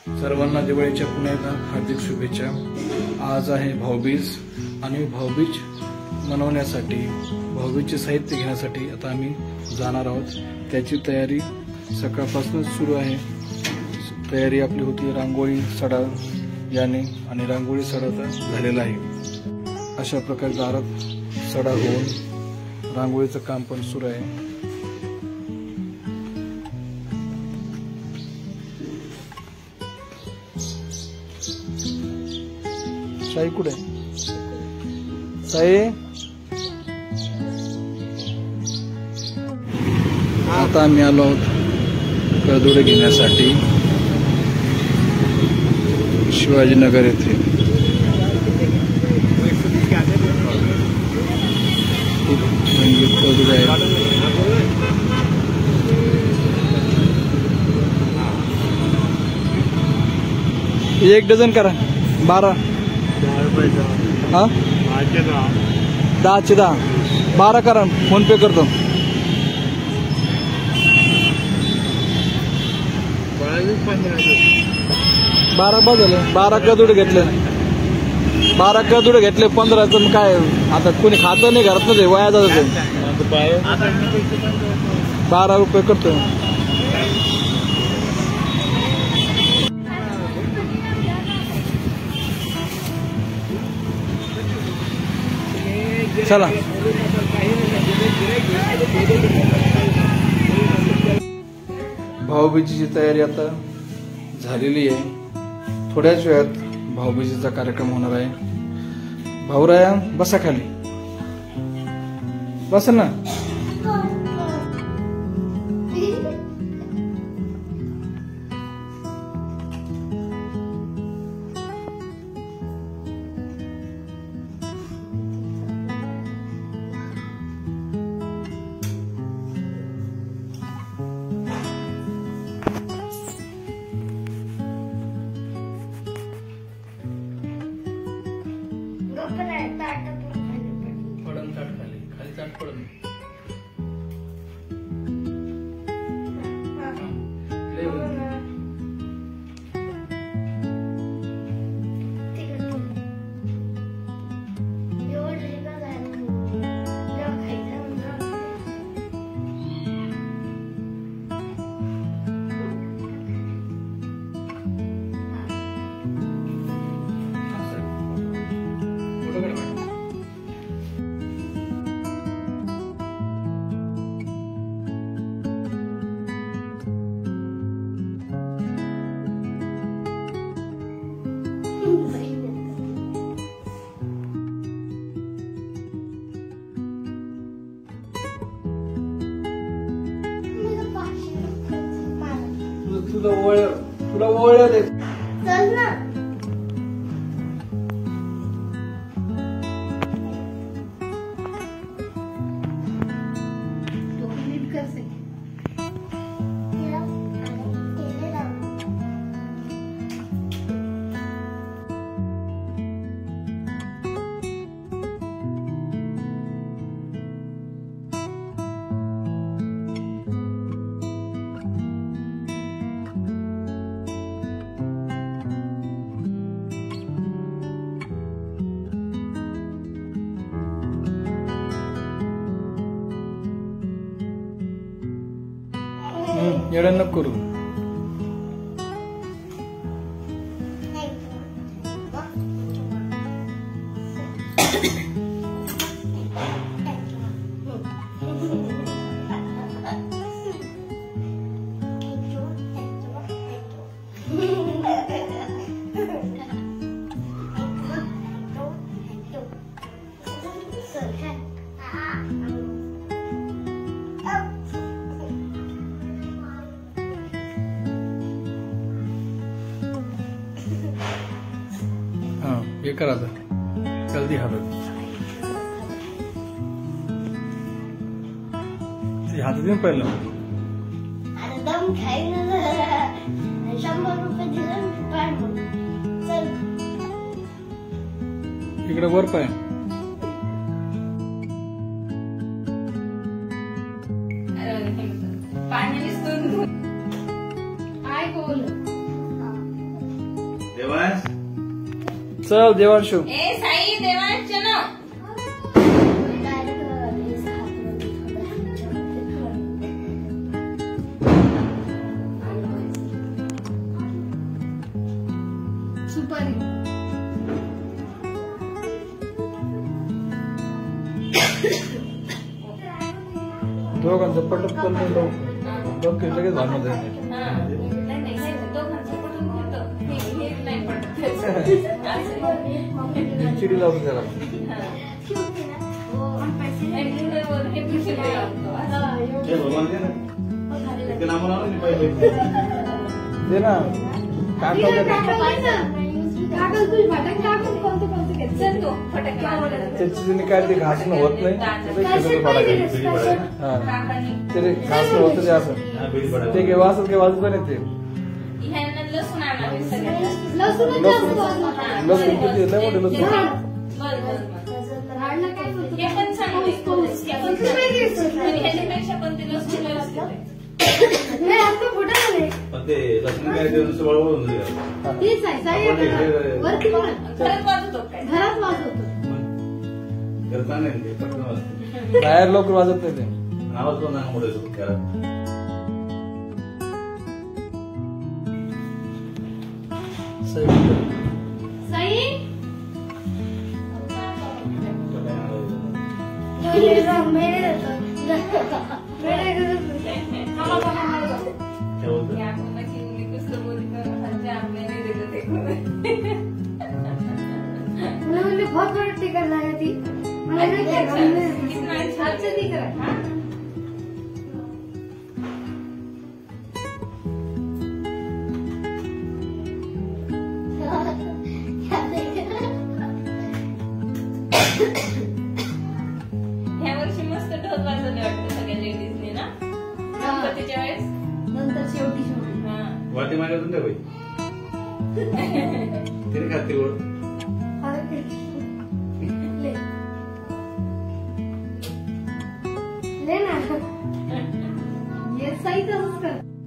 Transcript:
सर्वांना दिवाळीच्या पुन्हा एकदा हार्दिक शुभेच्छा। आज आहे भाऊबीज आणि भाऊबीज मनवण्यासाठी भाऊबीजचे साहित्य घेण्यासाठी आता आम्ही जाणार आहोत। त्याची तयारी सकाळपासूनच सुरू आहे। तयारी आपली होती रांगोळी सडा याने आणि रांगोळी सडा तर झालेला आहे। अशा प्रकारे दारात सडा होऊन रांगोळीचं काम पण सुरू आहे। साई कुठे साई? आता आम्ही आलो आहोत करदोडे घेण्यासाठी शिवाजीनगर येथे। करदोडे आहे। एक डझन करा 12। हाँ 10 12 करा, फोन पे करतो। 12 बदल 12 करदोडे घेतले। 12 करदोडे घेतले 15चं काय आता कोणी खात नाही घरात नाही वाया जात। 12 रुपये करतो। चला भाऊबीजेची तयारी आता झालेली आहे। थोड्याच वेळात भाऊबीजेचा कार्यक्रम होणार आहे। भाऊराया बसा खाली, बस ना। तुला ओळख दे चल ना। येडा नको करू। ये करा था जल्दी हाथ हाथ दे पहिलं। दम खायला 100 रुपये दिले पाय चल इकडे वर पाय। पाणी दिसतो काय बोल चल देवांशू. ए साई देवांश ना सुपारी दोघांचं पटत पण नाही लवकर लगेच भांडण झाले. चिडी लावून त्याला दे ना त्याची काय ते घासणं होत नाही ते घासणं होत ते असं ते केव्हा असं केव्हा वाजत नाही ते लसूण किती लय मोठे लसूण बाहेर लवकर वाजत नाही ते बहुत बड़ी टिकट लगा थी ह्या वर्षी मस्त ढोल वाजवले वाटतं सगळ्या लेडीजने ना गणपतीच्या वेळेस नंतर शेवटी वाटी मागून द्या बाई तिने खाते गोड ले ना ये सही तसंच कर